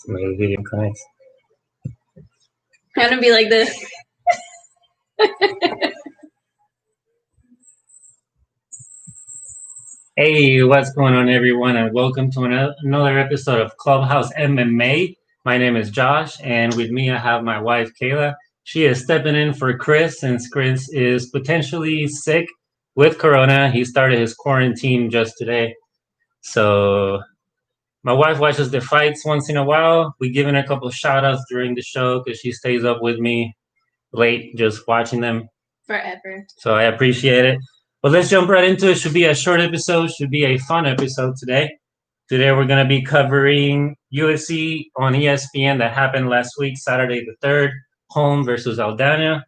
Maybe the video connects. I'm gonna be like this. Hey, what's going on, everyone, and welcome to another episode of Clubhouse MMA. My name is Josh, and with me I have my wife, Kayla. She is stepping in for Chris, since Chris is potentially sick with Corona. He started his quarantine just today. So my wife watches the fights once in a while. We give her a couple of shout-outs during the show because she stays up with me late just watching them. Forever. So I appreciate it. But let's jump right into it. Should be a short episode. Should be a fun episode today. Today we're going to be covering UFC on ESPN that happened last week, Saturday the 3rd, Holm versus Aldana.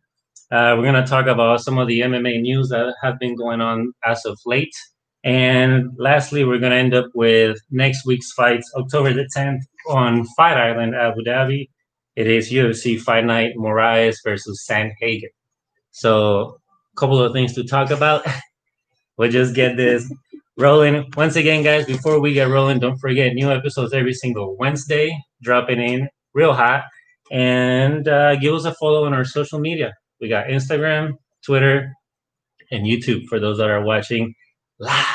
We're going to talk about some of the MMA news that have been going on as of late. And lastly, we're going to end up with next week's fights, October the 10th on Fight Island, Abu Dhabi. It is UFC Fight Night, Moraes versus Sandhagen. So a couple of things to talk about. We'll just get this rolling. Once again, guys, before we get rolling, don't forget new episodes every single Wednesday, dropping in real hot. And give us a follow on our social media. We got Instagram, Twitter, and YouTube for those that are watching live.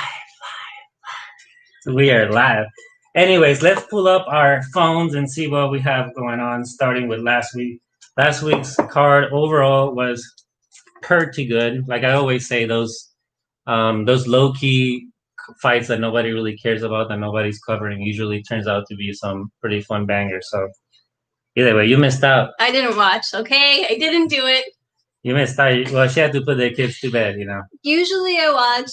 So we are live. Anyways, let's pull up our phones and see what we have going on, starting with last week. Last week's card overall was pretty good. Like I always say, those low-key fights that nobody really cares about, that nobody's covering, usually turns out to be some pretty fun bangers. So either way, you missed out. I didn't watch, okay? I didn't do it. You missed out. Well, she had to put the kids to bed, Usually I watch,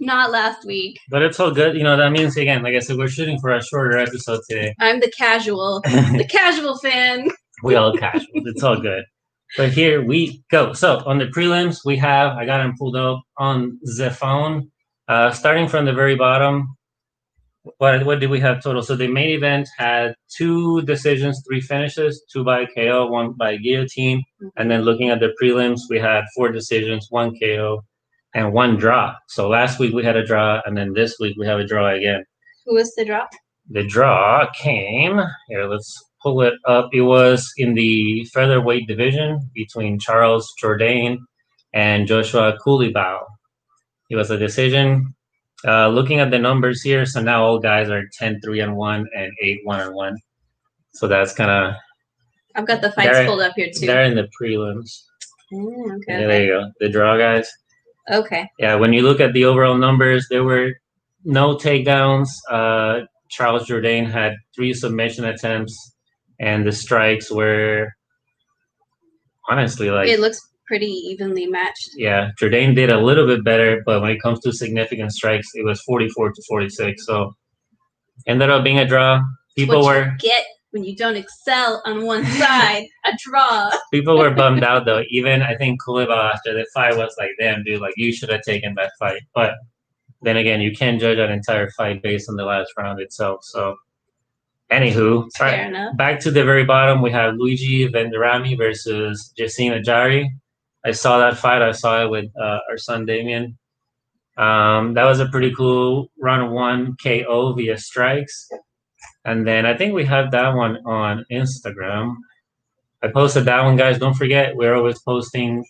not last week. But it's all good. That means, again, like I said, we're shooting for a shorter episode today. I'm the casual fan. We all casual. It's all good. But here we go. So on the prelims, I got them pulled up on the phone. Starting from the very bottom, what did we have total? So the main event had 2 decisions, 3 finishes, 2 by KO, 1 by guillotine. And then looking at the prelims, we had 4 decisions, 1 KO, and 1 draw. So last week we had a draw, and then this week we have a draw again. Who was the draw? The draw came, here, let's pull it up. It was in the featherweight division between Charles Jourdain and Joshua Culibao. It was a decision. Looking at the numbers here, so now all guys are 10-3-1 and 8-1-1. So that's kind of... I've got the fights pulled up here too. They're in the prelims. Okay. Yeah, there you go. The draw guys. Okay. Yeah, when you look at the overall numbers, there were no takedowns. Charles Jourdain had 3 submission attempts, and the strikes were honestly like... It looks pretty evenly matched. Yeah, Jourdain did a little bit better, but when it comes to significant strikes, it was 44-46. So ended up being a draw. People were... get when you don't excel on one side, a draw. People were bummed out, though. Even, I think, Culibao after the fight was like, damn, dude, like, you should have taken that fight. But then again, you can't judge an entire fight based on the last round itself. So, anywho, fair enough. Back to the very bottom, we have Luigi Vandarami versus Justine Ajari. I saw that fight. I saw it with our son, Damien. That was a pretty cool round 1 KO via strikes. And then I think we have that one on Instagram. I posted that one, guys. Don't forget, we're always posting.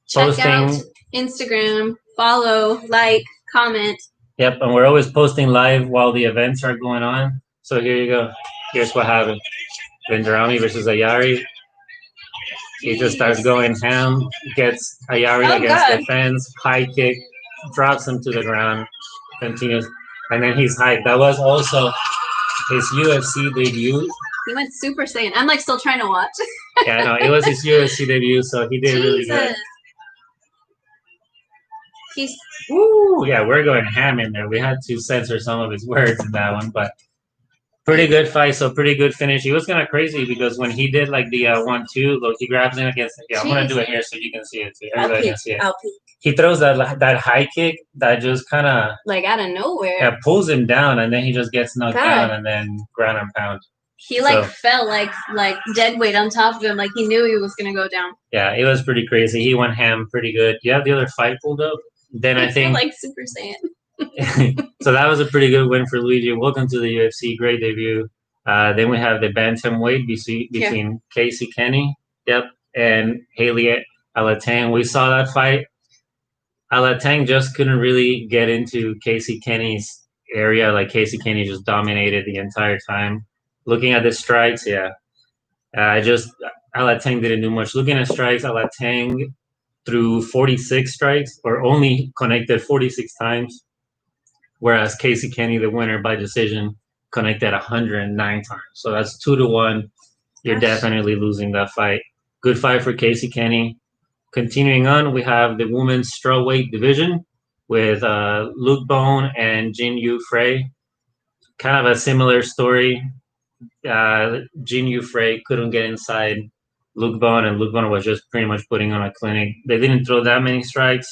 Check out Instagram, follow, like, comment. Yep, and we're always posting live while the events are going on. So here you go. Here's what happened. Vandarami versus Ayari. He just starts going ham, gets Ayari against the fence, high kick, drops him to the ground, continues. And then he's hyped. That was also his UFC debut. He went Super Saiyan. I'm like still trying to watch. Yeah, no, it was his UFC debut, so he did really good. Yeah, we're going ham in there. We had to censor some of his words in that one, but pretty good fight, so pretty good finish. He was kind of crazy because when he did like the 1-2, look, he grabs him against. Yeah, I'm gonna do it here so you can see it too. Everybody can see it. He throws that high kick that just kind of like out of nowhere. Yeah, pulls him down, and then he just gets knocked down, and then ground and pound. He fell like dead weight on top of him, like he knew he was gonna go down. Yeah, it was pretty crazy. He went ham pretty good. You have the other fight pulled up. Then I think like Super Saiyan. So that was a pretty good win for Luigi. Welcome to the UFC. Great debut. Then we have the bantamweight between Casey Kenny, and Haley Alatang. We saw that fight. Alatang just couldn't really get into Casey Kenny's area. Like Casey Kenny just dominated the entire time. Looking at the strikes, Alatang didn't do much. Looking at strikes, Alatang threw 46 strikes or only connected 46 times, whereas Casey Kenny, the winner by decision, connected 109 times. So that's 2-1. You're definitely losing that fight. Good fight for Casey Kenny. Continuing on, we have the women's strawweight division with Luke Bone and Jin Yu Frey. Kind of a similar story. Jin Yu Frey couldn't get inside Luke Bone, and Luke Bone was just pretty much putting on a clinic. They didn't throw that many strikes,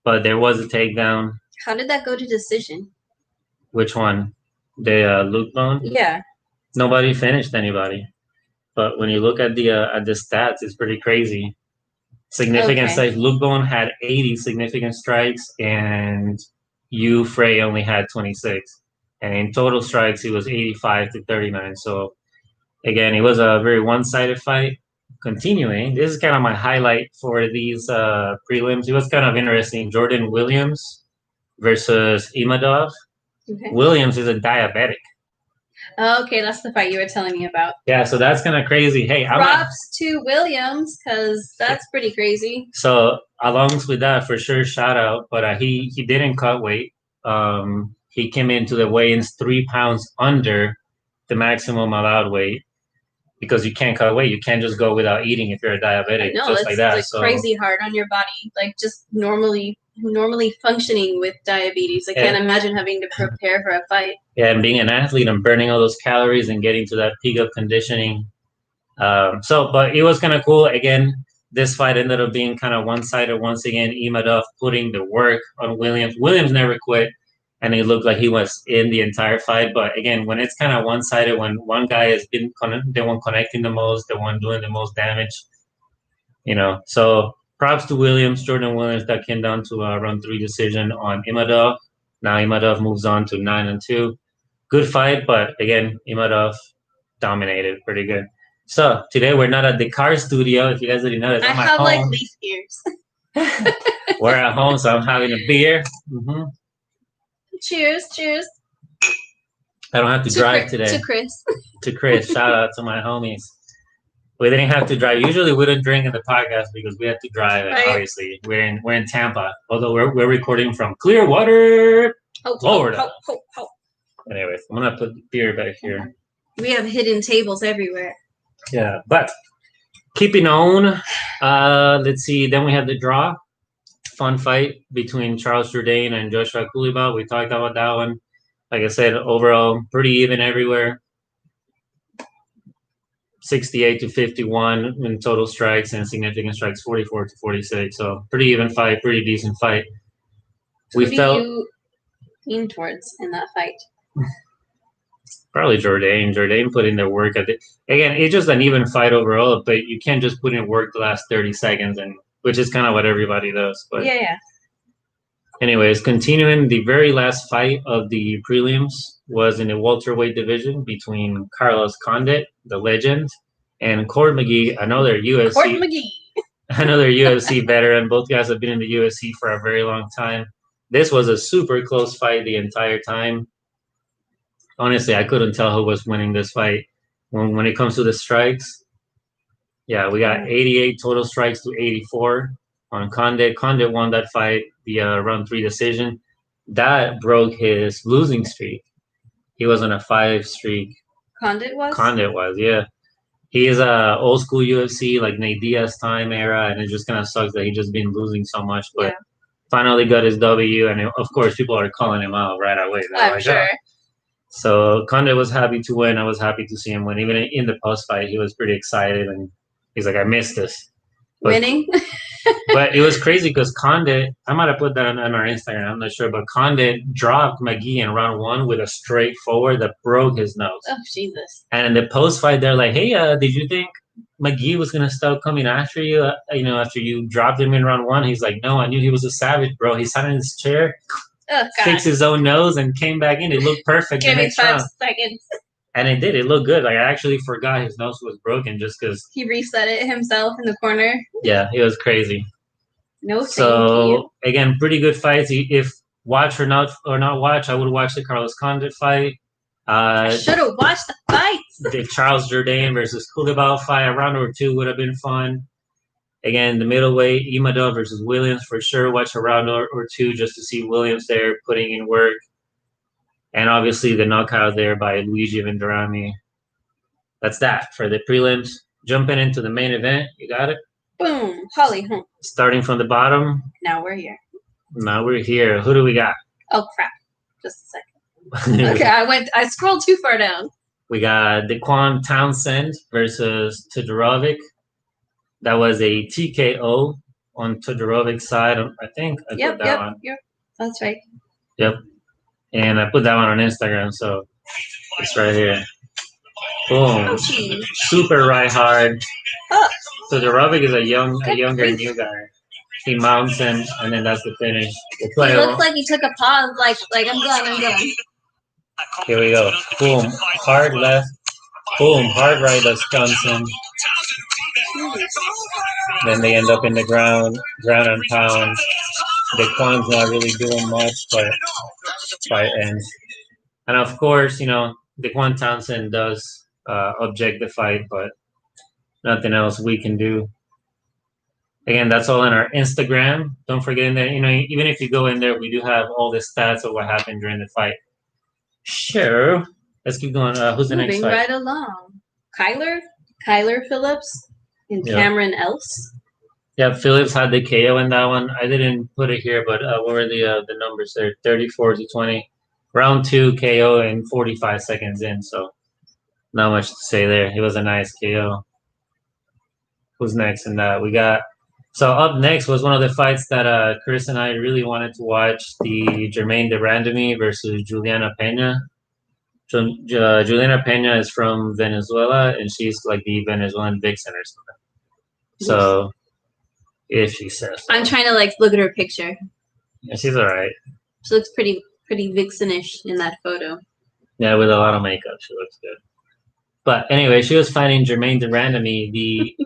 but there was a takedown. How did that go to decision? Which one? The Luke Bone? Yeah. Nobody finished anybody. But when you look at the stats, it's pretty crazy. Significant strikes. Luke Bone had 80 significant strikes, and Yu Frey only had 26. And in total strikes, it was 85-39. So, again, it was a very one-sided fight. Continuing, this is kind of my highlight for these prelims. It was kind of interesting. Jordan Williams versus Imadov. Okay. Williams is a diabetic. Okay, that's the fight you were telling me about. Yeah, so that's kind of crazy. Hey, props to Williams, because that's pretty crazy. So, along with that, for sure, shout out. But he didn't cut weight. He came into the weigh-ins 3 pounds under the maximum allowed weight, because you can't cut weight. You can't just go without eating if you're a diabetic. No, it's like that. Like so crazy hard on your body. Like just normally functioning with diabetes. I can't imagine having to prepare for a fight. Yeah, and being an athlete and burning all those calories and getting to that peak of conditioning. But it was kind of cool. Again, this fight ended up being kind of one-sided once again. Imadov putting the work on Williams. Williams never quit, and it looked like he was in the entire fight. But again, when it's kind of one-sided, when one guy has been the one connecting the most, the one doing the most damage, So props to Williams, Jordan Williams, that came down to a round 3 decision on Imadov. Now Imadov moves on to 9-2. Good fight, but again, Imadov dominated pretty good. So today we're not at the car studio. If you guys didn't notice, I have home. Like leaf ears. We're at home, so I'm having a beer. Mm-hmm. Cheers. I don't have to drive today. To Chris. To Chris. Shout out to my homies. We didn't have to drive. Usually we don't drink in the podcast because we have to drive. And obviously, we're in Tampa. Although we're recording from Clearwater, Florida. Anyways, I'm gonna put the beer back here. We have hidden tables everywhere. Yeah, but keeping on. Let's see. Then we have the draw. Fun fight between Charles Jourdain and Joshua Kulibal. We talked about that one. Like I said, overall, pretty even everywhere. 68-51 in total strikes and significant strikes, 44-46. So pretty even fight, pretty decent fight. Who do you lean towards in that fight? Probably Jourdain. Jourdain put in their work. Again, it's just an even fight overall, but you can't just put in work the last 30 seconds, which is kind of what everybody does. But yeah. Anyways, continuing, the very last fight of the prelims was in the welterweight division between Carlos Condit, the legend, and Cord McGee, another UFC veteran. Both guys have been in the UFC for a very long time. This was a super close fight the entire time. Honestly, I couldn't tell who was winning this fight. When it comes to the strikes, yeah, we got 88 total strikes to 84 on Condit. Condit won that fight via round 3 decision. That broke his losing streak. He was on a 5 streak. Condit was? Condit was, yeah. He is a old school UFC, like Nate Diaz time era, and it just kind of sucks that he just been losing so much. But finally got his W, and of course, people are calling him out right away. I'm sure. So Condit was happy to win. I was happy to see him win. Even in the post fight, he was pretty excited, and he's like, "I missed this." Winning. But it was crazy because Condit, I might have put that on our Instagram, I'm not sure, but Condit dropped McGee in round 1 with a straight forward that broke his nose. Oh, Jesus. And in the post fight, they're like, "Hey, did you think McGee was going to start coming after you, after you dropped him in round 1? He's like, "No, I knew he was a savage, bro. He sat in his chair, fixed his own nose, and came back in. It looked perfect." Give me 5 seconds. And it did. It looked good. Like, I actually forgot his nose was broken just because. He reset it himself in the corner. Yeah, it was crazy. No, thank so, again, pretty good fights. If watch or not watch, I would watch the Carlos Condit fight. I should have watched the fights. The Charles Jourdain versus Culibao fight, a round or two would have been fun. Again, the middleweight, Imadov versus Williams, for sure. Watch a round or two just to see Williams there putting in work. And obviously the knockout there by Luigi Vandarami. That's that for the prelims. Jumping into the main event. You got it? Boom. Holly Holm. Starting from the bottom. Now we're here. Who do we got? Oh, crap. Just a second. Okay, I scrolled too far down. We got Dequan Townsend versus Todorovic. That was a TKO on Todorovic's side. I think I put that one. Yep. That's right. Yep. And I put that one on Instagram, so it's right here. Boom. Oh, super right hard. Todorovic is a younger new guy. He mounts him, and then that's the finish. He looks like he took a pause, like I'm done. Here we go. Boom. Hard left. Boom. Hard right. That's Johnson. Then they end up in the ground and pound. Dequan's not really doing much, but fight ends. And of course, Dequan Townsend does object the fight, but nothing else we can do. Again, that's all in our Instagram. Don't forget in there, even if you go in there, we do have all the stats of what happened during the fight. Sure. Let's keep going. Who's the next fight? Moving right along. Kyler Phillips and Cameron Else. Yeah, Phillips had the KO in that one. I didn't put it here, but what were the numbers there? 34-20. Round 2 KO in 45 seconds in, so not much to say there. It was a nice KO. Who's next in that? So up next was one of the fights that Chris and I really wanted to watch, the Germaine de Randamie versus Juliana Pena. Juliana Pena is from Venezuela, and she's like the Venezuelan vixen or something. So, if she says so. I'm trying to look at her picture. Yeah, she's all right. She looks pretty vixenish in that photo. Yeah, with a lot of makeup, she looks good. But anyway, she was fighting Germaine de Randamie, the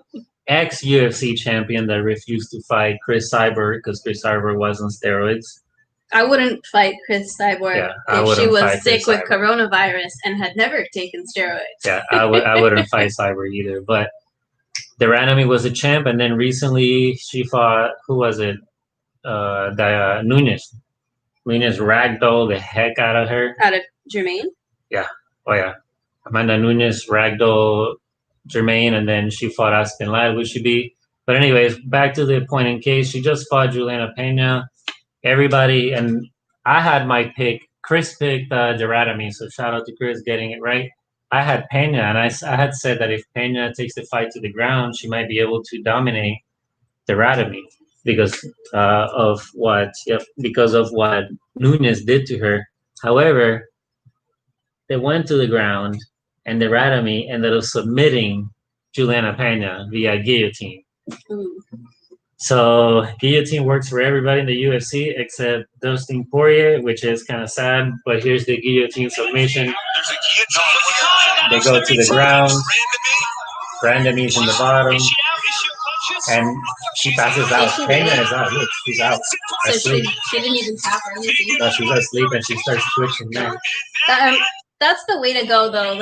ex-UFC champion that refused to fight Chris Cyborg because Chris Cyborg was on steroids. I wouldn't fight Chris Cyborg if she was sick with coronavirus and had never taken steroids. Yeah, I wouldn't fight Cyborg either. But de Randamie was a champ, and then recently she fought, who was it? Nunes. Nunes ragdolled the heck out of her. Out of Germaine? Yeah. Oh, yeah. Amanda Nunes ragdolled Germaine, and then she fought Aspen Ladd, which should be. But anyways, back to the point in case. She just fought Juliana Pena. Everybody, and I had my pick. Chris picked de Randamie, so shout out to Chris getting it right. I had Pena, and I had said that if Pena takes the fight to the ground, she might be able to dominate de Randamie because of what Nunes did to her. However, they went to the ground, and de Randamie ended up submitting Juliana Pena via guillotine. So guillotine works for everybody in the UFC except Dustin Poirier, which is kind of sad. But here's the guillotine submission. They go to the ground. Randamie's in the bottom, and she passes out. Pena is out. Look, she's out. So she didn't even tap or anything. No, she's asleep, and she starts twitching now. That's the way to go, though.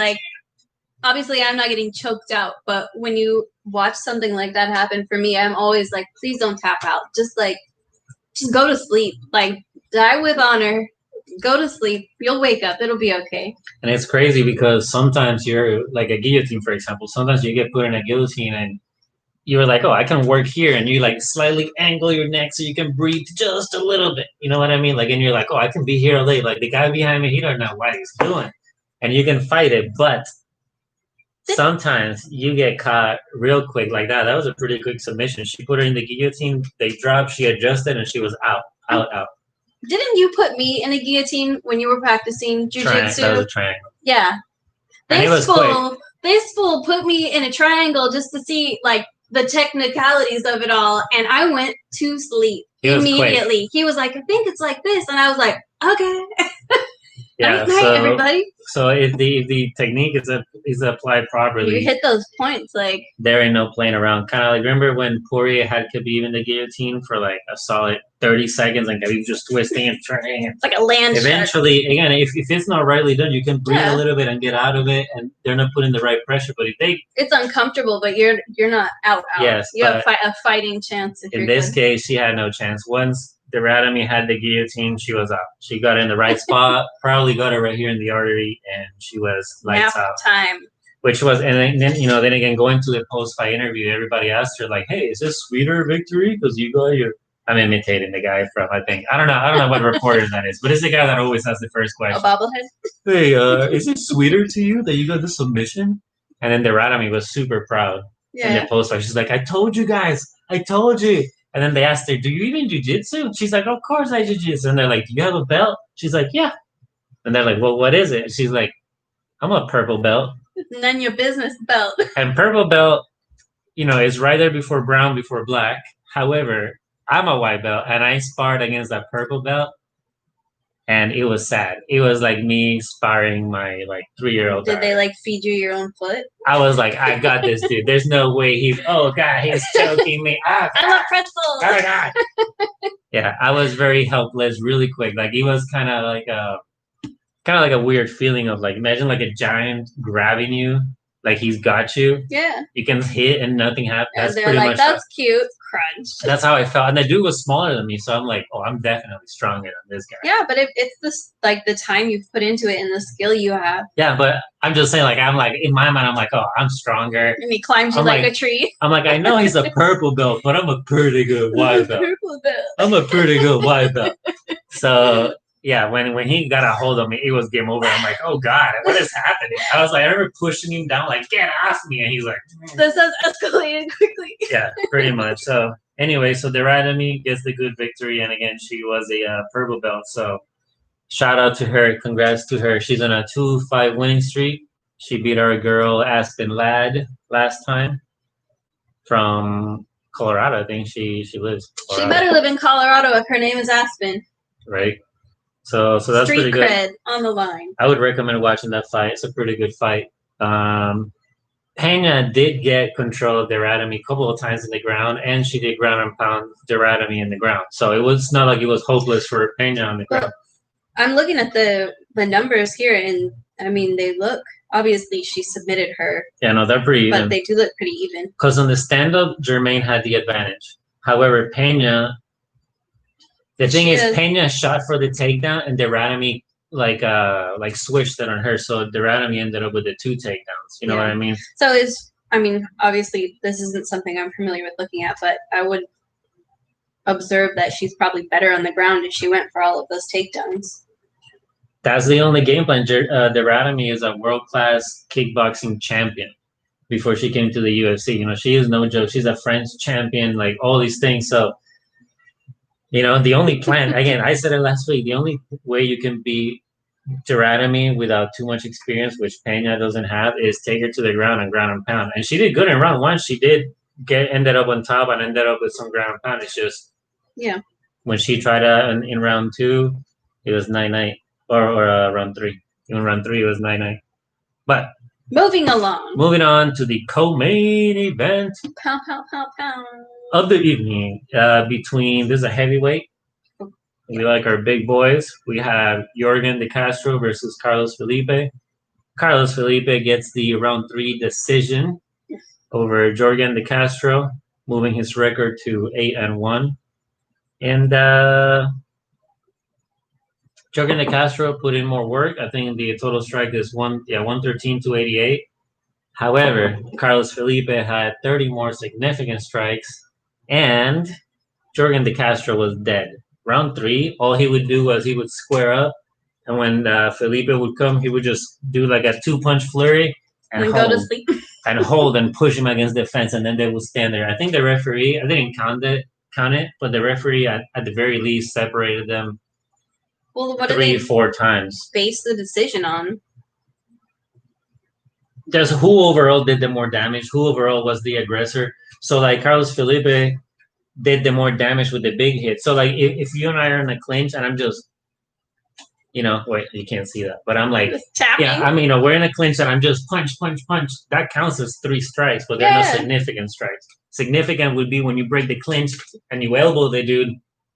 Obviously, I'm not getting choked out, but when you watch something like that happen, for me, I'm always like, please don't tap out. Just go to sleep. Die with honor. Go to sleep. You'll wake up. It'll be okay. And it's crazy because sometimes you're like a guillotine, for example. Sometimes you get put in a guillotine and you're like, oh, I can work here. And you slightly angle your neck so you can breathe just a little bit. You know what I mean? And you're like, oh, I can be here all day. The guy behind me, he don't know what he's doing. And you can fight it, but sometimes you get caught real quick like that. That was a pretty quick submission. She put her in the guillotine. They dropped. She adjusted, and she was out. Didn't you put me in a guillotine when you were practicing jiu-jitsu? That was a triangle. Yeah. This fool put me in a triangle just to see, the technicalities of it all, and I went to sleep immediately. He was like, I think it's like this, and I was like, okay. Yeah, night, everybody. So if the technique is applied properly, you hit those points, like there ain't no playing around. Kind of like remember when Poirier had Khabib in the guillotine for like a solid 30 seconds, and Khabib just twisting and turning. It's like a land. Eventually, again, if it's not rightly done, you can breathe a little bit and get out of it, and they're not putting the right pressure. But if it's uncomfortable, but you're not out. Yes, you have a fighting chance. In this case, she had no chance. Once Vandarami had the guillotine, she was out. She got in the right spot, probably got her right here in the artery, and she was lights out. Time. Which was, and then then again, going to the post-fight interview, everybody asked her like, "Hey, is this sweeter victory because you got your?" I'm imitating the guy from I don't know what reporter that is, but it's the guy that always has the first question. A bobblehead. Hey, is it sweeter to you that you got the submission? And then Vandarami was super proud in the post-fight. She's like, "I told you guys, I told you." And then they asked her, "Do you even jiu-jitsu?" She's like, "Of course I jiu-jitsu." And they're like, "Do you have a belt?" She's like, "Yeah." And they're like, "Well, what is it?" And she's like, "I'm a purple belt." None your business belt. And purple belt, is right there before brown, before black. However, I'm a white belt, and I sparred against that purple belt, and it was sad. It was like me sparring my 3-year-old. Did they feed you your own foot? I was like, I got this, dude. There's no way he's choking me. I love pretzels. Oh my god. Yeah, I was very helpless, really quick. Like it was kind of like a weird feeling of imagine like a giant grabbing you, like he's got you. Yeah. You can hit and nothing happens. That's pretty much that's cute. Crunch. That's how I felt, and the dude was smaller than me, so I'm like, oh, I'm definitely stronger than this guy. Yeah, but if it's this the time you've put into it and the skill you have. Yeah, but I'm just saying, I'm like in my mind, I'm like, oh, I'm stronger. And he climbs you like a tree. I'm like, I know he's a purple belt, but I'm a pretty good white belt. Purple belt. I'm a pretty good white belt. So yeah, when he got a hold of me, it was game over. I'm like, oh god, what is happening? I was like, I remember pushing him down, like, get off me, and he's like, this has escalated quickly. Yeah, pretty much. So anyway, so Vandarami gets the good victory, and again, she was a purple belt. So shout out to her, congrats to her. She's on a 2-5 winning streak. She beat our girl Aspen Ladd last time from Colorado. I think she lives. She better live in Colorado if her name is Aspen. Right. So that's Street pretty good. Cred on the line. I would recommend watching that fight. It's a pretty good fight. Pena did get control of Vandarami a couple of times in the ground, and she did ground and pound Vandarami in the ground. So it was not like it was hopeless for Pena on the ground. I'm looking at the numbers here, and I mean they look. Obviously, she submitted her. Yeah, no, they're pretty even. But they do look pretty even. Because on the stand-up, Jourdain had the advantage. However, Pena. The thing is, Pena shot for the takedown, and Vandarami switched it on her, so Vandarami ended up with the 2 takedowns. You know what I mean? So obviously this isn't something I'm familiar with looking at, but I would observe that she's probably better on the ground if she went for all of those takedowns. That's the only game plan. Vandarami is a world-class kickboxing champion before she came to the UFC. She is no joke. She's a French champion, like all these things. So. The only plan, again, I said it last week, the only way you can beat Vandarami without too much experience, which Pena doesn't have, is take her to the ground and pound. And she did good in round 1. She did ended up on top and ended up with some ground and pound. It's just when she tried in round 2, it was 9-9, or round 3. In round 3, it was 9-9. But moving on to the co-main event. Pound, pound, pound, pound. Of the evening, this is a heavyweight. We like our big boys. We have Jourdain De Castro versus Carlos Felipe. Carlos Felipe gets the round 3 decision over Jourdain De Castro, moving his record to 8-1. And Jourdain De Castro put in more work. I think the total strike is 113 to 88. However, Carlos Felipe had 30 more significant strikes. And Jourdain De Castro was dead. Round 3, all he would do was he would square up, and when Felipe would come, he would just do like a 2-punch flurry and go to sleep. And hold and push him against the fence, and then they would stand there. I think the referee, I didn't count it, but the referee at the very least separated them 3-4 times. Base the decision on? Just who overall did the more damage, who overall was the aggressor. So, Carlos Felipe did the more damage with the big hit. So, if you and I are in a clinch and I'm just wait, you can't see that, but I'm like, Just tapping. yeah, I mean, we're in a clinch and I'm just punch, punch, punch. That counts as 3 strikes, but they're no significant strikes. Significant would be when you break the clinch and you elbow the dude.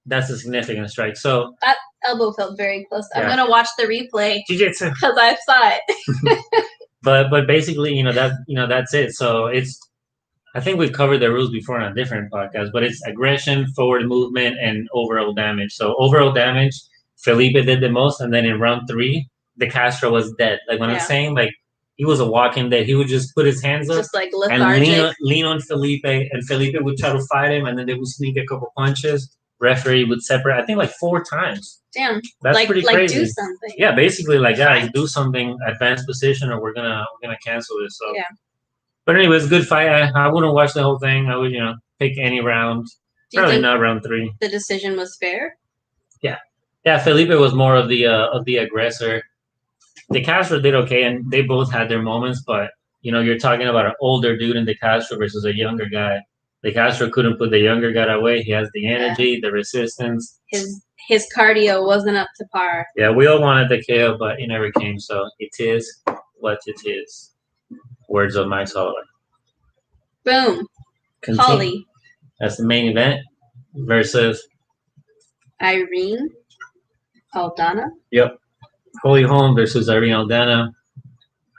That's a significant strike. So that elbow felt very close. I'm gonna watch the replay jiu-jitsu because I saw it. but basically, that's it. So I think we covered the rules before on a different podcast, but it's aggression, forward movement, and overall damage. So overall damage, Felipe did the most, and then in round 3, De Castro was dead. Like when I'm saying, like he was a walking dead. He would just put his hands up, just like lethargic, and lean on Felipe, and Felipe would try to fight him, and then they would sneak a couple punches. Referee would separate, I think, like 4 times. Damn, that's pretty crazy. Do something. Yeah, basically, like guys, do something, advanced position, or we're gonna cancel this. So yeah. But anyways, good fight. I wouldn't watch the whole thing. I would, pick any round. Probably not round 3. The decision was fair. Yeah. Felipe was more of the aggressor. De Castro did okay, and they both had their moments. But you're talking about an older dude in De Castro versus a younger guy. De Castro couldn't put the younger guy away. He has the energy, the resistance. His cardio wasn't up to par. Yeah, we all wanted the KO, but it never came. So it is what it is. Words of Mike Holloway. Boom. Holly. That's the main event versus Irene Aldana. Yep. Holly Holm versus Irene Aldana.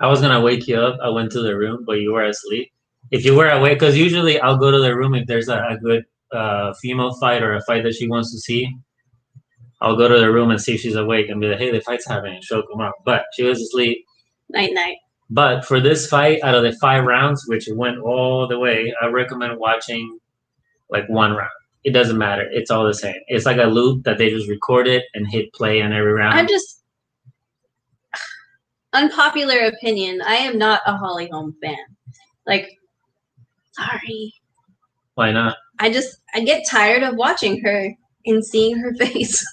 I was gonna wake you up. I went to the room, but you were asleep. If you were awake, because usually I'll go to the room if there's a good female fight or a fight that she wants to see. I'll go to the room and see if she's awake and be like, hey, the fight's happening. She'll come out. But she was asleep. Night. But for this fight, out of the 5 rounds, which went all the way, I recommend watching like 1 round. It doesn't matter. It's all the same. It's like a loop that they just recorded and hit play on every round. I'm just unpopular opinion. I am not a Holly Holm fan. Like, sorry. Why not? I get tired of watching her and seeing her face.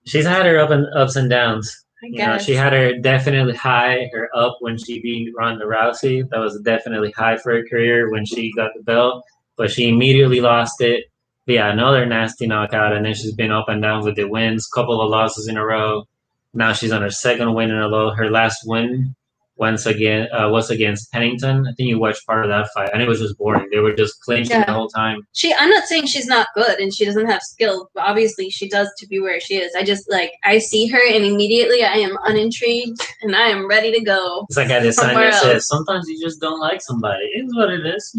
She's had her ups and downs. I guess. She had her definitely high, her up when she beat Ronda Rousey. That was definitely high for her career when she got the belt, but she immediately lost it via another nasty knockout, and then she's been up and down with the wins, couple of losses in a row. Now she's on her 2nd win in a row. Her last win was against Pennington. I think you watched part of that fight, and it was just boring. They were just clinching the whole time. I'm not saying she's not good and she doesn't have skill, but obviously she does to be where she is. I just I see her and immediately I am unintrigued and I am ready to go. It's like Adesanya says, sometimes you just don't like somebody. It's what it is,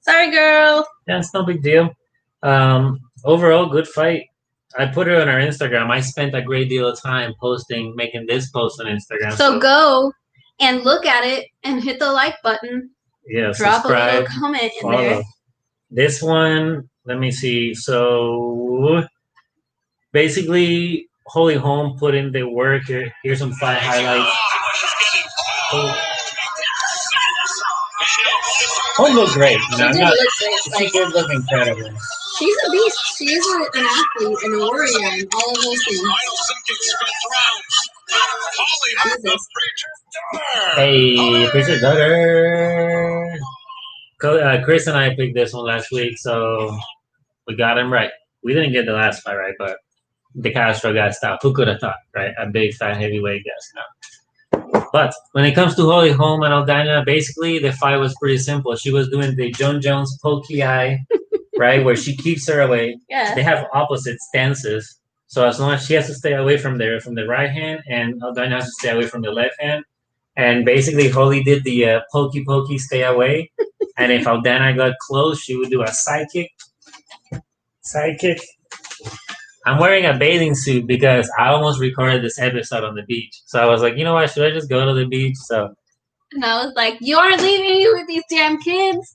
Sorry, girl. Yeah, it's no big deal. Overall, good fight. I put it on our Instagram. I spent a great deal of time making this post on Instagram. So go and look at it and hit the like button. Yeah, drop subscribe, a little comment in there. This one, let me see. So basically, Holly Holm put in the work. Here's some fight highlights. Holm looked great. She did look great. She did look incredible. She's a beast. She is an athlete and a warrior and all of those things. Jesus. Hey, Preacher Duggar. Chris and I picked this one last week, so we got him right. We didn't get the last fight right, but De Castro got stopped. Who could have thought, right? A big, fat, heavyweight got stopped. But when it comes to Holly Holm and Aldana, basically the fight was pretty simple. She was doing the Jon Jones pokey eye, right, where she keeps her away. Yeah. They have opposite stances. So as long as she has to stay away from the right hand, and Aldana has to stay away from the left hand. And basically, Holly did the pokey, stay away. And if Aldana got close, she would do a side kick. I'm wearing a bathing suit because I almost recorded this episode on the beach. So I was like, you know what? Should I just go to the beach? So. And I was like, you aren't leaving me with these damn kids.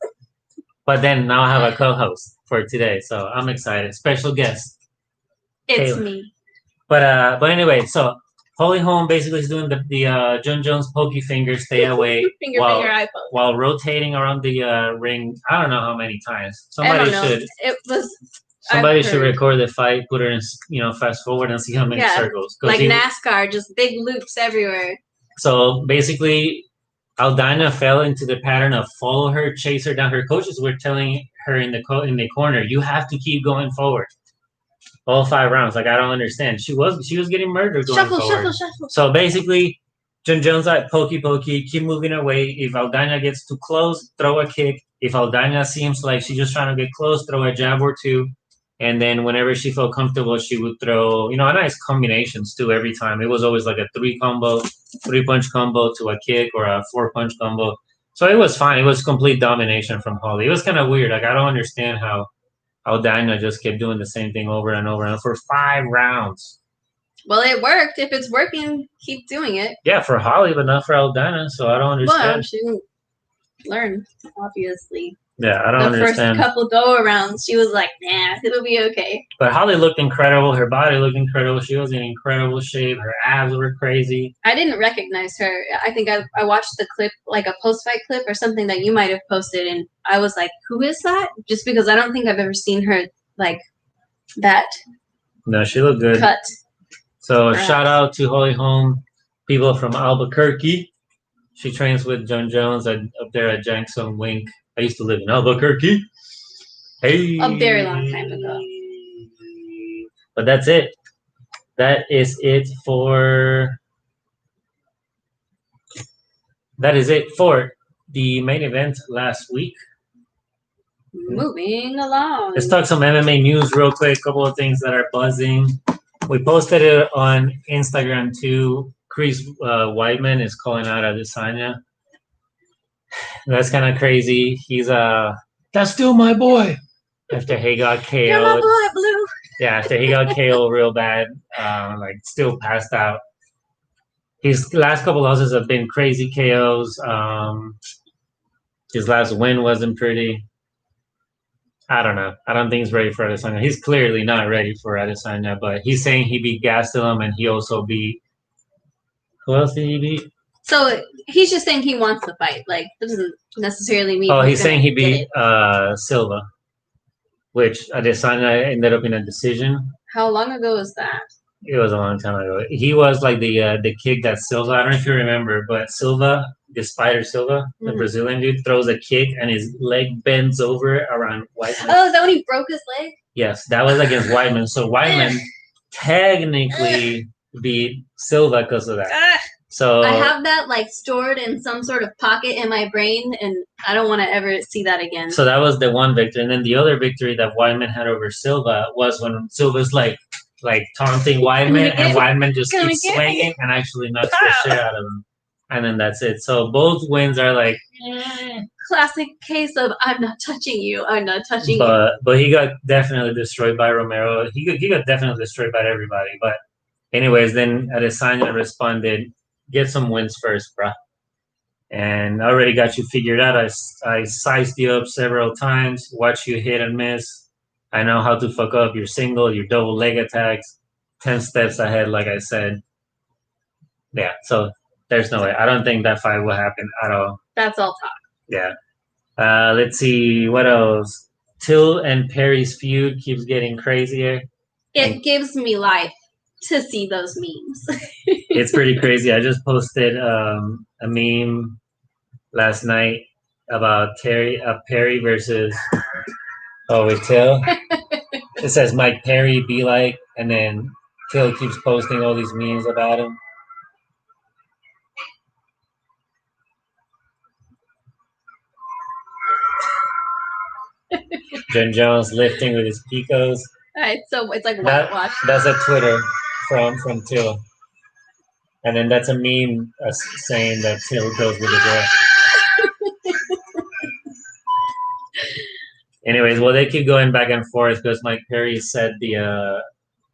But then now I have a co-host for today, so I'm excited. Special guest. It's me. But anyway, so Holly Holm basically is doing the Jon Jones pokey finger, stay away, while rotating around the ring. I don't know how many times. Somebody should record the fight, put her in, fast forward and see how many circles. Like NASCAR, just big loops everywhere. So basically, Aldana fell into the pattern of follow her, chase her down. Her coaches were telling her in the corner, you have to keep going forward. All 5 rounds. Like, I don't understand. She was getting murdered going Shuffle, forward. shuffle. So basically, Jon Jones like pokey, keep moving away. If Aldana gets too close, throw a kick. If Aldana seems like she's just trying to get close, throw a jab or two. And then whenever she felt comfortable, she would throw, a nice combinations too every time. It was always like a 3-punch combo to a kick or a 4-punch combo. So it was fine. It was complete domination from Holly. It was kind of weird. Like, I don't understand how Aldana just kept doing the same thing over and over and for 5 rounds. Well, it worked. If it's working, keep doing it. Yeah, for Holly, but not for Aldana. So I don't understand. Well, she didn't learn, obviously. Yeah, I don't understand. The first couple go-arounds, she was like, nah, it'll be okay. But Holly looked incredible. Her body looked incredible. She was in incredible shape. Her abs were crazy. I didn't recognize her. I think I watched the clip, like a post-fight clip or something that you might have posted, and I was like, who is that? Just because I don't think I've ever seen her like that. No, she looked good. Cut. So shout out to Holly Holm, people from Albuquerque. She trains with Jon Jones up there at Jackson Wink. I used to live in Albuquerque. Hey. A very long time ago. But that's it. That is it for the main event last week. Moving along. Let's talk some MMA news real quick. A couple of things that are buzzing. We posted it on Instagram too. Chris Weidman is calling out Adesanya. That's kind of crazy. He's that's still my boy. After he got KO'd. You're my boy, Blue. Yeah, after he got KO'd real bad, like still passed out. His last couple losses have been crazy KOs. His last win wasn't pretty. I don't know. I don't think he's ready for Adesanya. He's clearly not ready for Adesanya, but he's saying he beat Gastelum and he also beat. Who else did he beat? So he's just saying he wants to fight. Like, this doesn't necessarily mean. Oh, he's saying he beat Silva, which Adesanya ended up in a decision. How long ago was that? It was a long time ago. He was like the kick that Silva. I don't know if you remember, but Silva, the Spider Silva, the Brazilian dude, throws a kick and his leg bends over around Weidman. Oh, is that when he broke his leg? Yes, that was against Weidman. So Weidman technically beat Silva because of that. So I have that like stored in some sort of pocket in my brain, and I don't want to ever see that again. So that was the one victory, and then the other victory that Weidman had over Silva was when Silva's like taunting Weidman, and Weidman just keeps swinging and actually knocks the shit out of him, and then that's it. So both wins are like classic case of I'm not touching you, I'm not touching you. But he got definitely destroyed by Romero. He got definitely destroyed by everybody. But anyways, then Adesanya responded. Get some wins first, bruh. And I already got you figured out. I sized you up several times, watched you hit and miss. I know how to fuck up your single, your double leg attacks, 10 steps ahead, like I said. Yeah, so there's no way. I don't think that fight will happen at all. That's all talk. Yeah. Let's see, what else? Till and Perry's feud keeps getting crazier. It gives me life to see those memes. It's pretty crazy. I just posted a meme last night about Perry versus with Till. It says Mike Perry be like, and then Till keeps posting all these memes about him. Jon Jones lifting with his picos. Alright, so it's like whitewash. That's a Twitter from Till. And then that's a meme saying that Till goes with the girl. Anyways, well, they keep going back and forth because Mike Perry said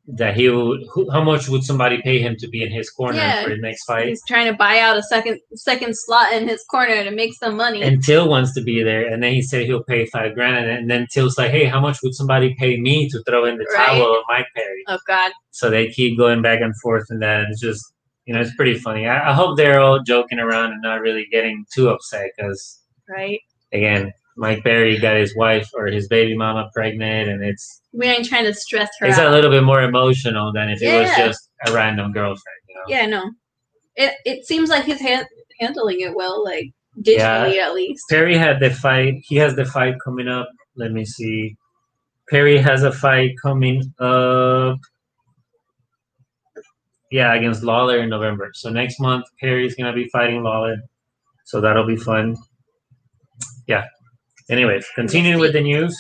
that he would. How much would somebody pay him to be in his corner for the next fight? He's trying to buy out a second slot in his corner to make some money. And Till wants to be there, and then he said he'll pay $5,000, and then Till's like, "Hey, how much would somebody pay me to throw in the towel of Mike Perry?" Oh God! So they keep going back and forth, and that it's just. It's pretty funny. I hope they're all joking around and not really getting too upset because, again, Mike Perry got his wife or his baby mama pregnant, and we ain't trying to stress her. It's a little bit more emotional than if it was just a random girlfriend. Yeah, no. It seems like he's handling it well, like digitally at least. Perry had the fight. He has the fight coming up. Let me see. Perry has a fight coming up. Yeah, against Lawler in November. So next month, Perry's gonna be fighting Lawler. So that'll be fun. Yeah. Anyways, continuing with the news,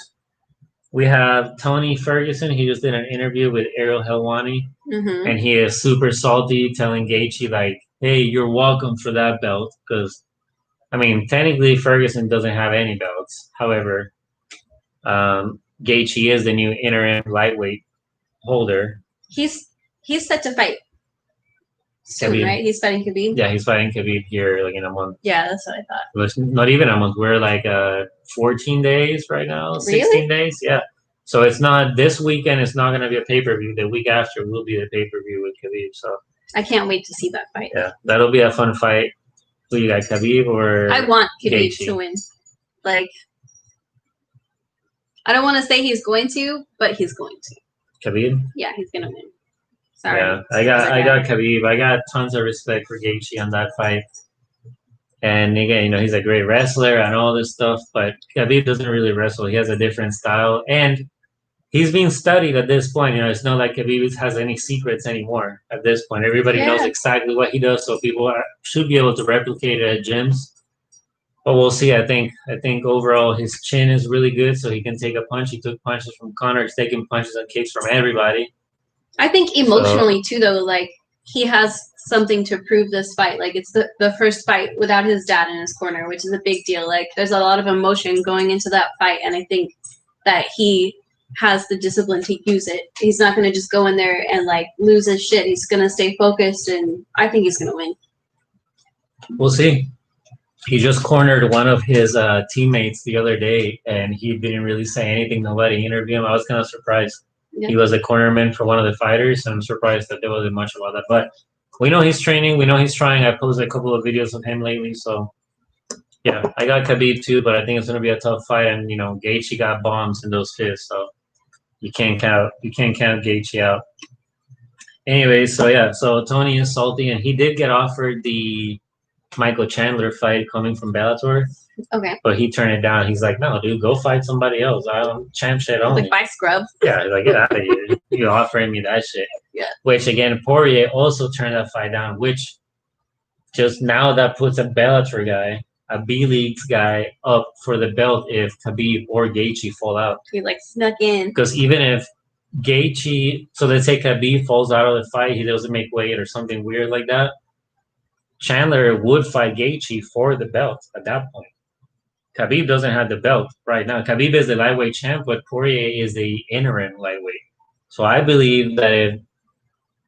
we have Tony Ferguson. He just did an interview with Ariel Helwani, and he is super salty, telling Gaethje like, "Hey, you're welcome for that belt." Because, I mean, technically Ferguson doesn't have any belts. However, Gaethje is the new interim lightweight holder. He's set to fight soon, Khabib. Right? He's fighting Khabib. Yeah, he's fighting Khabib here like in a month. Yeah, that's what I thought. It's not even a month. We're like 14 days right now, 16 days. Yeah. So it's not this weekend. It's not going to be a pay-per-view. The week after will be the pay-per-view with Khabib. So I can't wait to see that fight. Yeah, that'll be a fun fight. Who you got, Khabib or I want Khabib to win. Like, I don't want to say he's going to, but he's going to. Khabib? Yeah, he's going to win. Sorry. Yeah, I got Khabib. I got tons of respect for Gaethje on that fight. And again, you know, he's a great wrestler and all this stuff, but Khabib doesn't really wrestle. He has a different style, and he's being studied at this point. You know, it's not like Khabib has any secrets anymore at this point. Everybody knows exactly what he does, so people should be able to replicate it at gyms. But we'll see. I think overall his chin is really good, so he can take a punch. He took punches from Conor. He's taking punches and kicks from everybody. I think emotionally too, though, like he has something to prove this fight. Like it's the first fight without his dad in his corner, which is a big deal. Like there's a lot of emotion going into that fight, and I think that he has the discipline to use it. He's not going to just go in there and like lose his shit. He's going to stay focused, and I think he's going to win. We'll see. He just cornered one of his teammates the other day, and he didn't really say anything. Nobody interviewed him. I was kind of surprised. Yeah. He was a cornerman for one of the fighters, and I'm surprised that there wasn't much about that. But we know he's training. We know he's trying. I posted a couple of videos of him lately. So, yeah, I got Khabib too, but I think it's going to be a tough fight. And, you know, Gaethje got bombs in those fists, so you can't count Gaethje out. Anyway, so, yeah, so Tony is salty, and he did get offered the Michael Chandler fight coming from Bellator. Okay. But he turned it down. He's like, no, dude, go fight somebody else. I don't champ shit only. Like, buy scrub. Yeah, like, get out of here. You're offering me that shit. Yeah. Which, again, Poirier also turned that fight down, which just now that puts a Bellator guy, a B-Leagues guy, up for the belt if Khabib or Gaethje fall out. He, like, snuck in. Because even if Gaethje, so let's say Khabib falls out of the fight, he doesn't make weight or something weird like that, Chandler would fight Gaethje for the belt at that point. Khabib doesn't have the belt right now. Khabib is the lightweight champ, but Poirier is the interim lightweight. So I believe that if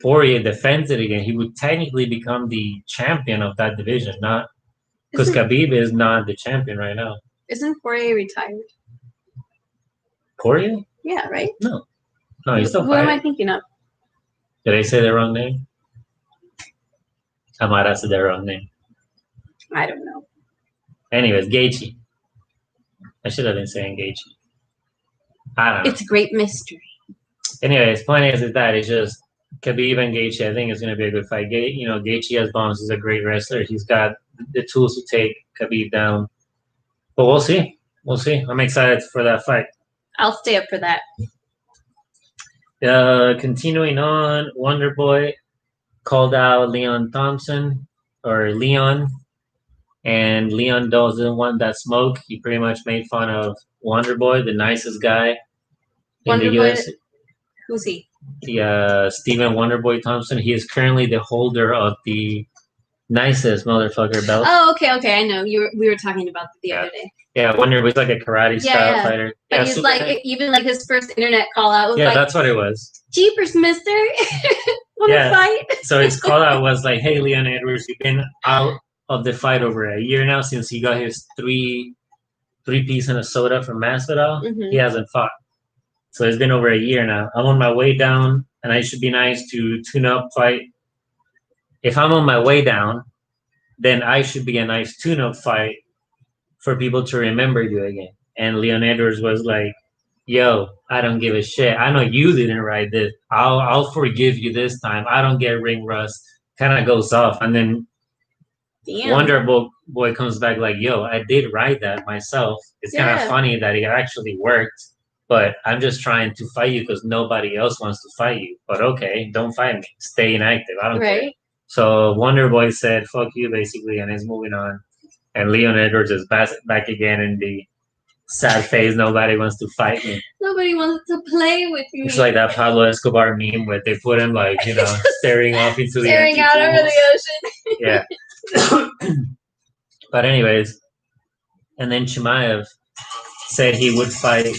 Poirier defends it again, he would technically become the champion of that division, not because Khabib is not the champion right now. Isn't Poirier retired? Poirier? Yeah, right? No, he's still fighting. Who am I thinking of? Did I say the wrong name? I might have said the wrong name. I don't know. Anyways, Gaethje. I should have been saying Gaethje. I don't know. It's a great mystery. Anyways, point is that it's just Khabib and Gaethje. I think it's going to be a good fight. Gaethje has bombs. He's a great wrestler. He's got the tools to take Khabib down. But we'll see. We'll see. I'm excited for that fight. I'll stay up for that. Continuing on, Wonderboy called out Leon Thompson, or Leon. And Leon doesn't want that smoke. He pretty much made fun of Wonderboy, the nicest guy in the UFC. Who's he? Stephen Wonderboy Thompson. He is currently the holder of the nicest motherfucker belt. Oh, okay. I know. We were talking about the other day. Yeah, Wonderboy's like a karate style fighter. But he's like, even like his first internet call out was like, that's what it was. Jeepers, mister. Wanna fight? So his call out was like, hey, Leon Edwards, you've been out of the fight over a year now since he got his three-piece and a soda from Masvidal. Mm-hmm. He hasn't fought. So it's been over a year now. I'm on my way down, and I should be nice to tune-up fight. If I'm on my way down, then I should be a nice tune-up fight for people to remember you again. And Leon Edwards was like, yo, I don't give a shit. I know you didn't write this. I'll forgive you this time. I don't get ring rust. Kind of goes off. And then Wonderboy comes back like, yo, I did write that myself. It's kind of funny that it actually worked. but I'm just trying to fight you because nobody else wants to fight you. But okay, don't fight me. Stay inactive. I don't care. So Wonder Boy said, fuck you, basically, and is moving on. And Leon Edwards is back again in the sad phase. Nobody wants to fight me. Nobody wants to play with me. It's like that Pablo Escobar meme where they put him, like, you know, staring off into the staring out over the ocean. Yeah. But anyways, and then Chimaev said he would fight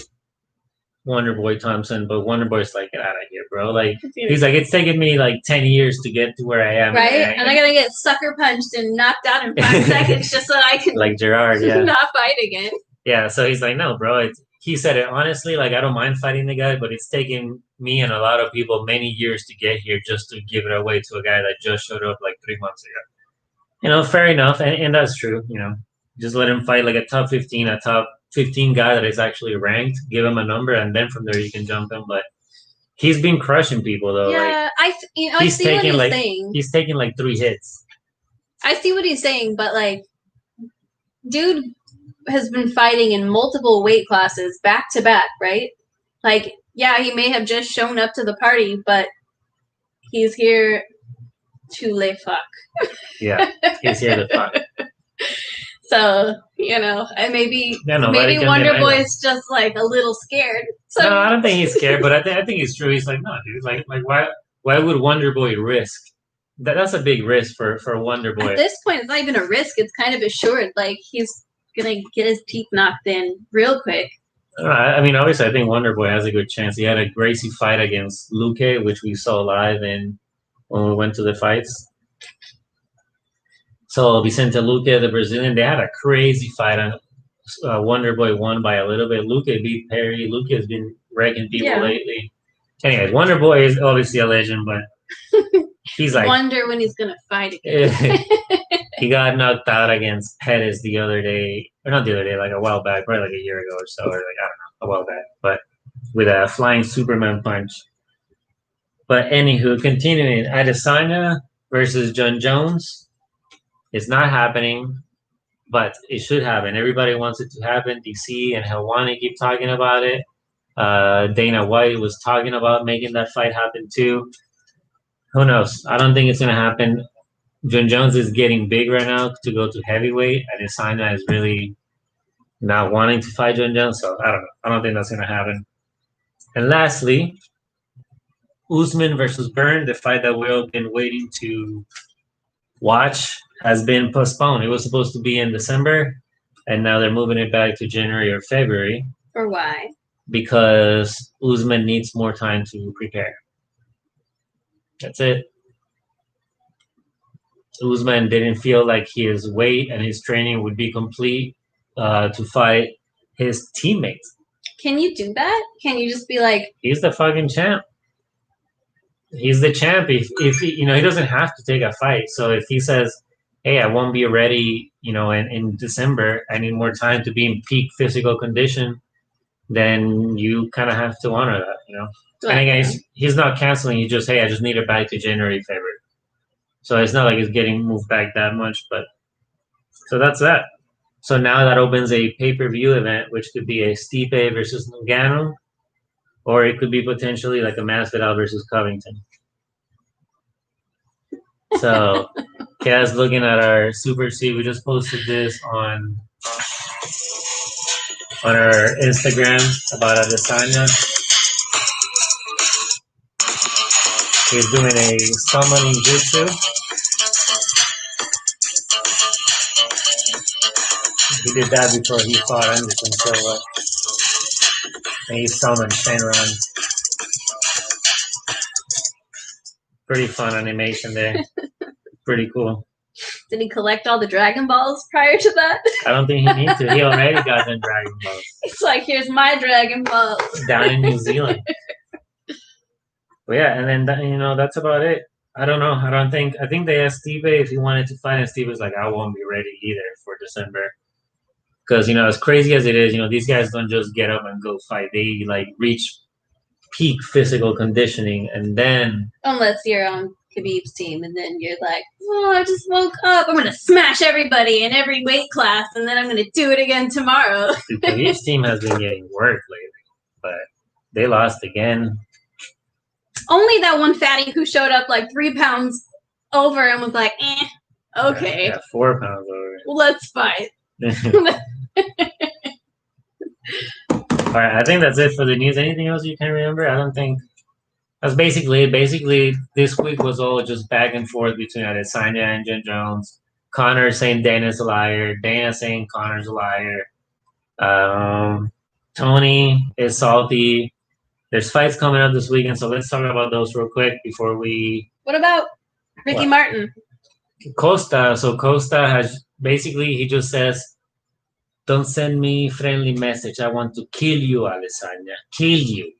Wonderboy Thompson, but Wonderboy's like, get out of here, bro. Like, he's like, it's taken me like 10 years to get to where I am. Right? And I'm going to get sucker punched and knocked out in 5 seconds just so I can like Gerard, not fight again. Yeah, so he's like, no, bro. He said it honestly, like, I don't mind fighting the guy, but it's taken me and a lot of people many years to get here just to give it away to a guy that just showed up like 3 months ago. You know, fair enough. And that's true, you know. Just let him fight like a top 15 guy that is actually ranked. Give him a number, and then from there you can jump him. But he's been crushing people, though. Yeah, like, I see what he's saying. He's taking like 3 hits. I see what he's saying, but like, dude has been fighting in multiple weight classes back to back, right? Like, yeah, he may have just shown up to the party, but he's here to lay fuck. Yeah, he's here to fuck. So, you know, and maybe Wonder Boy's just like a little scared. So. No, I don't think he's scared, but I think it's true. He's like, no, dude, like why would Wonder Boy risk? That's a big risk for Wonder Boy. At this point, it's not even a risk. It's kind of assured. Like, he's going to get his teeth knocked in real quick. I mean, obviously, I think Wonder Boy has a good chance. He had a Gracie fight against Luque, which we saw live when we went to the fights. So Vicente Luque, the Brazilian, they had a crazy fight. Wonder Boy won by a little bit. Luque beat Perry. Luque has been wrecking people lately. Anyways, Wonder Boy is obviously a legend, but he's like... Wonder when he's going to fight again. He got knocked out against Pettis the other day. Or not the other day, like a while back. Probably like a year ago or so. Or like, I don't know, a while back. But with a flying Superman punch. But anywho, continuing. Adesanya versus Jon Jones. It's not happening, but it should happen. Everybody wants it to happen. DC and Helwani keep talking about it. Dana White was talking about making that fight happen too. Who knows? I don't think it's going to happen. Jon Jones is getting big right now to go to heavyweight. Adesanya is really not wanting to fight Jon Jones, so I don't know. I don't think that's going to happen. And lastly, Usman versus Burn, the fight that we've all been waiting to watch, has been postponed. It was supposed to be in December, and now they're moving it back to January or February. For why? Because Usman needs more time to prepare. That's it. Usman didn't feel like his weight and his training would be complete to fight his teammates. Can you do that? Can you just be like... He's the fucking champ. He's the champ. If he, you know, he doesn't have to take a fight. So if he says, hey, I won't be ready, you know, in December, I need more time to be in peak physical condition, then you kind of have to honor that, you know. And again, he's not canceling. He just, hey, I just need it back to January, February. So it's not like it's getting moved back that much, but so that's that. So now that opens a pay-per-view event, which could be a Stipe versus Ngannou, or it could be potentially like a Masvidal versus Covington. So, Kaz, looking at our Super C, we just posted this on our Instagram about Adesanya. He's doing a summoning jutsu. He did that before he fought Anderson Silva. And he summoned Shenron. Pretty fun animation there. Pretty cool. Did he collect all the Dragon Balls prior to that? I don't think he needs to. He already got them Dragon Balls. It's like, here's my Dragon Balls. Down in New Zealand. But yeah, and then, you know, that's about it. I don't know. I think they asked Stipe if he wanted to fight, and Steve was like, I won't be ready either for December. Because, you know, as crazy as it is, you know, these guys don't just get up and go fight. They, like, reach peak physical conditioning, and then... Unless you're on Khabib's team, and then you're like, oh, I just woke up. I'm going to smash everybody in every weight class, and then I'm going to do it again tomorrow. Dude, Khabib's team has been getting work lately. but they lost again. Only that one fatty who showed up like 3 pounds over and was like, okay. Yeah, 4 pounds over. Let's fight. All right, I think that's it for the news. Anything else you can remember? I don't think. That's basically it. Basically, this week was all just back and forth between Adesanya and Jon Jones. Conor saying Dana's a liar. Dana saying Conor's a liar. Tony is salty. There's fights coming up this weekend, so let's talk about those real quick before we. What about Ricky Martin? Costa. So Costa has basically, he just says, don't send me friendly message. I want to kill you, Adesanya. Kill you.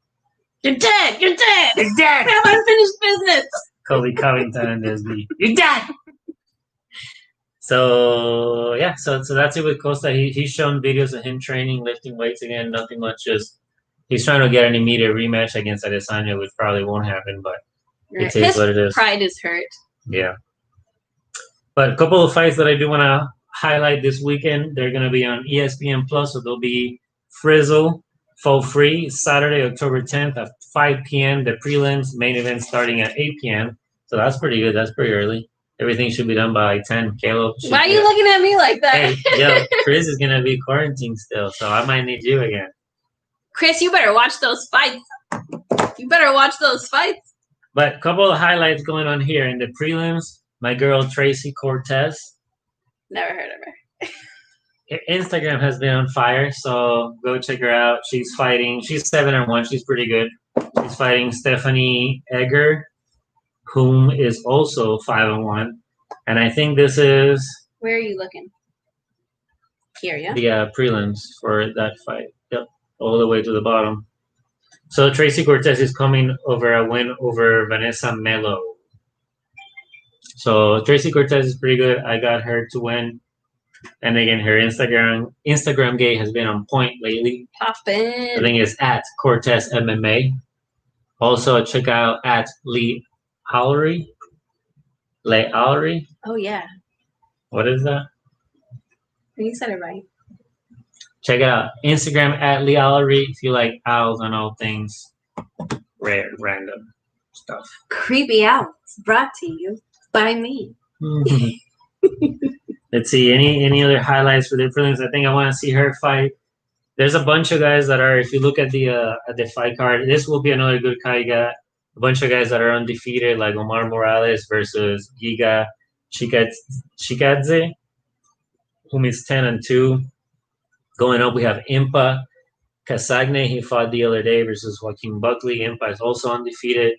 You're dead. You're dead. You're dead. I have unfinished business. Colby Covington and Desby. You're dead. So yeah, so that's it with Costa. He's shown videos of him training, lifting weights again. Nothing much. Just he's trying to get an immediate rematch against Adesanya, which probably won't happen. But it is what it is. Pride is hurt. Yeah. But a couple of fights that I do want to highlight this weekend. They're going to be on ESPN Plus, so they'll be Frizzle, for free, Saturday, October 10th at 5 p.m. The prelims, main event starting at 8 p.m. So that's pretty good. That's pretty early. Everything should be done by 10. Caleb. Why are you looking at me like that? Hey, yo, Chris is going to be quarantined still, so I might need you again. Chris, you better watch those fights. You better watch those fights. But a couple of highlights going on here. In the prelims, my girl Tracy Cortez. Never heard of her. Her Instagram has been on fire, so go check her out. She's fighting. She's 7-1. She's pretty good. She's fighting Stephanie Egger, whom is also 5-1. And I think this is... Where are you looking? Here, yeah? The prelims for that fight. Yep, all the way to the bottom. So Tracy Cortez is coming over a win over Vanessa Melo. So Tracy Cortez is pretty good. I got her to win. And again, her Instagram game has been on point lately. Poppin'. I think it's at Cortez MMA. Also, check out at Lee Allery. Lee Allery. Oh, yeah. What is that? You said it right. Check it out. Instagram at Lee Allery if you like owls and all things rare, random stuff. Creepy Owls, brought to you by me. Let's see. Any other highlights for the prelims? I think I want to see her fight. There's a bunch of guys that are, if you look at the fight card, this will be another good card. You got a bunch of guys that are undefeated, like Omar Morales versus Giga Chikadze, whom is 10-2. Going up, we have Impa Casagne. He fought the other day versus Joaquin Buckley. Impa is also undefeated.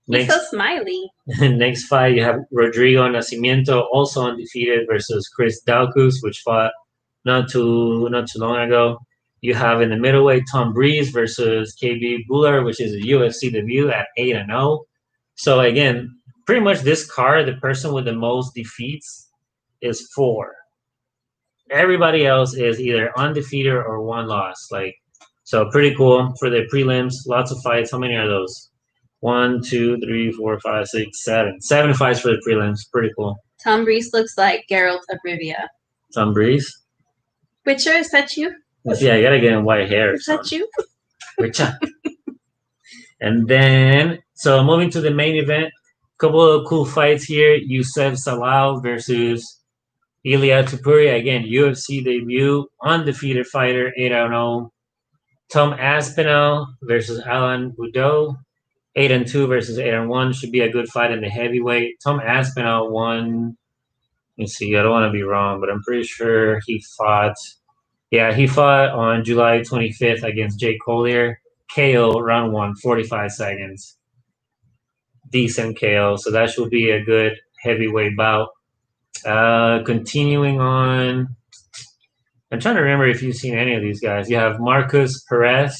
He's so smiley. Next fight, you have Rodrigo Nacimiento, also undefeated, versus Chris Daukus, which fought not too long ago. You have in the middleweight Tom Breeze versus KB Buller, which is a UFC debut at 8-0. So again, pretty much this card, the person with the most defeats is 4. Everybody else is either undefeated or 1 loss. So pretty cool for the prelims. Lots of fights. How many are those? 1, 2, 3, 4, 5, 6, 7. 7 fights for the prelims. Pretty cool. Tom Breeze looks like Geralt of Rivia. Tom Breeze? Witcher, is that you? Yeah, you gotta get him white hair. Is that you? Witcher. And then, so moving to the main event, couple of cool fights here. Youssef Salal versus Ilia Topuria. Again, UFC debut, undefeated fighter, 8-0. Tom Aspinall versus Alan Boudreaux. 8-2 versus 8-1 should be a good fight in the heavyweight. Tom Aspinall won. Let me see. I don't want to be wrong, but I'm pretty sure he fought. Yeah, he fought on July 25th against Jake Collier. KO round 1, 45 seconds. Decent KO. So that should be a good heavyweight bout. Continuing on. I'm trying to remember if you've seen any of these guys. You have Marcus Perez.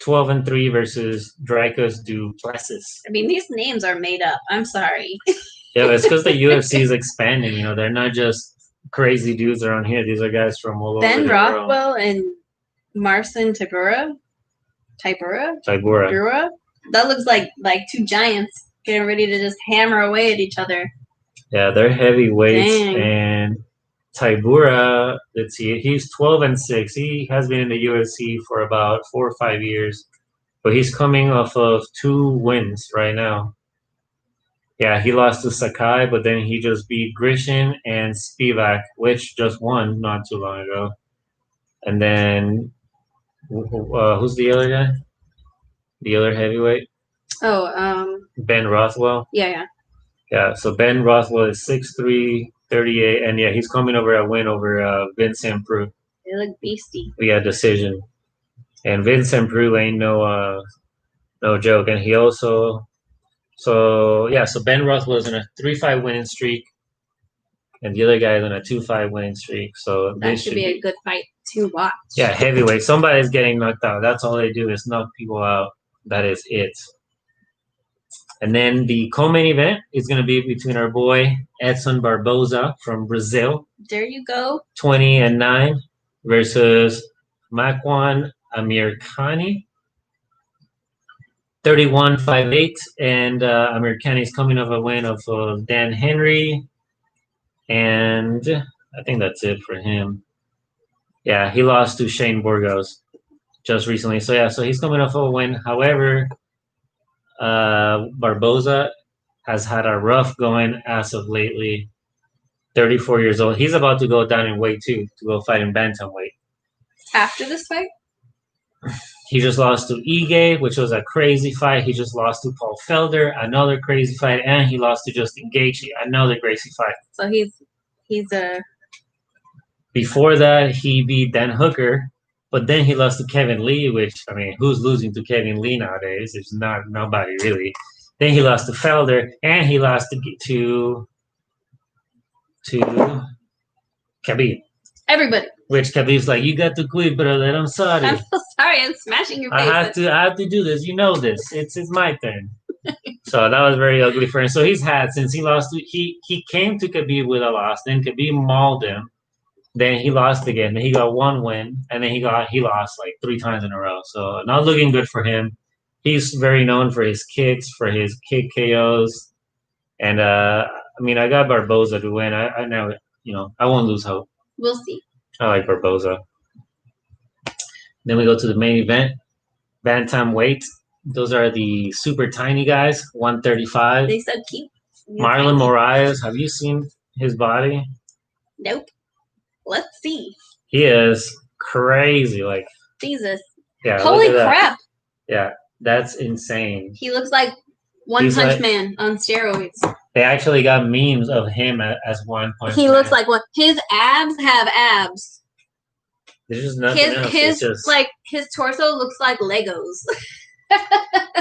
12-3 versus Dricus du Plessis. I mean, these names are made up. I'm sorry. Yeah, it's because the UFC is expanding. They're not just crazy dudes around here. These are guys from all over the world. Ben Rothwell and Marcin Tybura. That looks like 2 giants getting ready to just hammer away at each other. Yeah, they're heavyweights. Dang. And Tybura, let's see, he's 12-6. He has been in the UFC for about 4 or 5 years. but he's coming off of 2 wins right now. Yeah, he lost to Sakai, but then he just beat Grishin and Spivak, which just won not too long ago. And then who's the other guy? The other heavyweight? Oh, Ben Rothwell. yeah. Yeah, so Ben Rothwell is 6'3", 38, and yeah, he's coming over a win over Vincent Prue. They look beastie. Yeah, decision. And Vincent Prue ain't no joke. And he also, so Ben Rothwell is in a 3-5 winning streak, and the other guy is on a 2-5 winning streak. So that should be a good fight to watch. Yeah, heavyweight. Somebody's getting knocked out. That's all they do is knock people out. That is it. And then the co-main event is going to be between our boy Edson Barboza from Brazil. There you go. 20-9 versus Makwan Amirkhani. 31-5-8. And Amirkhani is coming off a win of Dan Henry. And I think that's it for him. Yeah, he lost to Shane Burgos just recently. So yeah, so he's coming off a win. However, Barboza has had a rough going as of lately. 34 years old. He's about to go down in weight too, to go fight in bantamweight. After this fight? He just lost to Ige, which was a crazy fight. He just lost to Paul Felder, another crazy fight, and he lost to Justin Gaethje, another crazy fight. So he's a. Before that, he beat Dan Hooker, but then he lost to Kevin Lee, which, I mean, who's losing to Kevin Lee nowadays? It's nobody really. Then he lost to Felder, and he lost to Khabib. Everybody. Which Khabib's like, you got to quit, brother. I'm sorry. I'm so sorry. I'm smashing your face. I have to do this. You know this. It's my turn. So that was very ugly for him. So he's had, since he lost, he came to Khabib with a loss. Then Khabib mauled him. Then he lost again. Then he got 1 win, and then he lost like 3 times in a row. So not looking good for him. He's very known for his kicks, for his kick KOs, and I mean, I got Barboza to win. I know, I won't lose hope. We'll see. I like Barboza. Then we go to the main event, bantamweight. Those are the super tiny guys, 135. They said keep. Marlon Moraes, have you seen his body? Nope. Let's see. He is crazy. Like, Jesus. Yeah. Holy crap. Yeah, that's insane. He looks like One Punch Man on steroids. They actually got memes of him as One Punch Man. He looks like one. His abs have abs. There's just nothing else. His torso looks like Legos.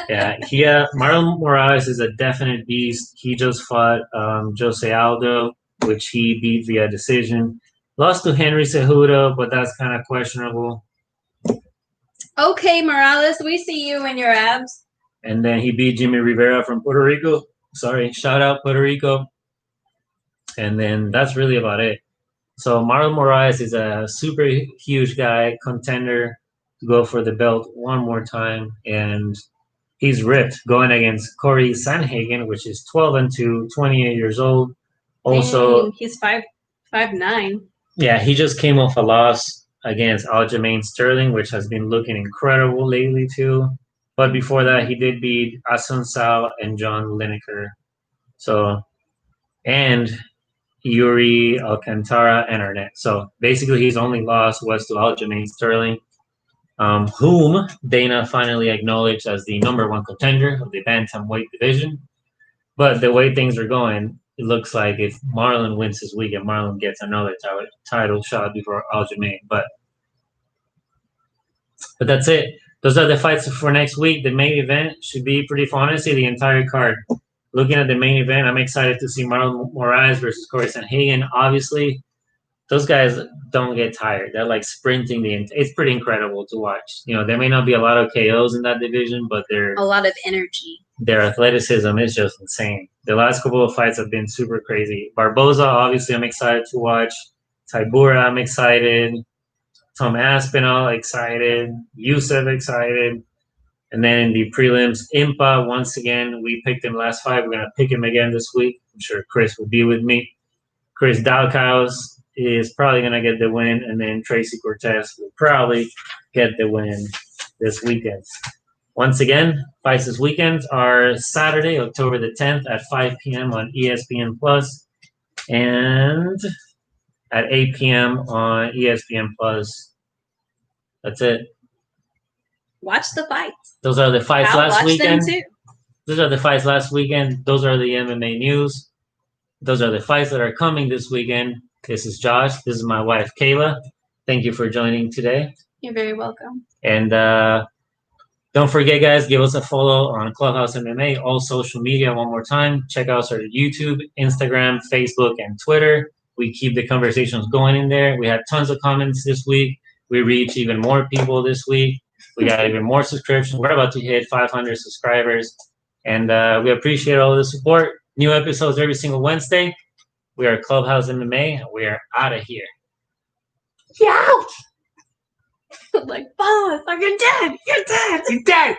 Yeah, Marlon Moraes is a definite beast. He just fought Jose Aldo, which he beat via decision. Lost to Henry Cejudo, but that's kind of questionable. Okay, Morales, we see you in your abs. And then he beat Jimmy Rivera from Puerto Rico. Sorry, shout out Puerto Rico. And then that's really about it. So Marlon Moraes is a super huge guy, contender to go for the belt one more time. And he's ripped going against Corey Sandhagen, which is 12-2, 28 years old. Also, he's 5'9". Yeah, he just came off a loss against Aljamain Sterling, which has been looking incredible lately too. But before that, he did beat Asun Sao and John Lineker. So, and Yuri Alcantara and Arnett. So basically, his only loss was to Aljamain Sterling, whom Dana finally acknowledged as the #1 contender of the bantamweight division. But the way things are going, it looks like if Marlon wins this weekend, Marlon gets another title shot before Aljamain. But that's it. Those are the fights for next week. The main event should be pretty fun. Honestly, the entire card. Looking at the main event, I'm excited to see Marlon Moraes versus Corey Sandhagen. Obviously, those guys don't get tired. They're like sprinting it's pretty incredible to watch. There may not be a lot of KOs in that division, but they're a lot of energy. Their athleticism is just insane. The last couple of fights have been super crazy. Barboza, obviously, I'm excited to watch. Tybura, I'm excited. Tom Aspinall, excited. Youssef, excited. And then in the prelims, Impa, once again, we picked him last fight. We're going to pick him again this week. I'm sure Chris will be with me. Chris Dalkaus is probably going to get the win. And then Tracy Cortez will probably get the win this weekend. Once again, fights this weekend are Saturday, October the 10th at 5 p.m. on ESPN Plus, and at 8 p.m. on ESPN Plus. That's it. Watch the fights. Those are the fights I'll last watch weekend. them too. Those are the fights last weekend. Those are the MMA news. Those are the fights that are coming this weekend. This is Josh. This is my wife, Kayla. Thank you for joining today. You're very welcome. And don't forget, guys, give us a follow on Clubhouse MMA, all social media one more time. Check out our YouTube, Instagram, Facebook, and Twitter. We keep the conversations going in there. We had tons of comments this week. We reached even more people this week. We got even more subscriptions. We're about to hit 500 subscribers. And we appreciate all the support. New episodes every single Wednesday. We are Clubhouse MMA, and we are out of here. Yeah. Like, follow us, or you're dead. You're dead. You're dead.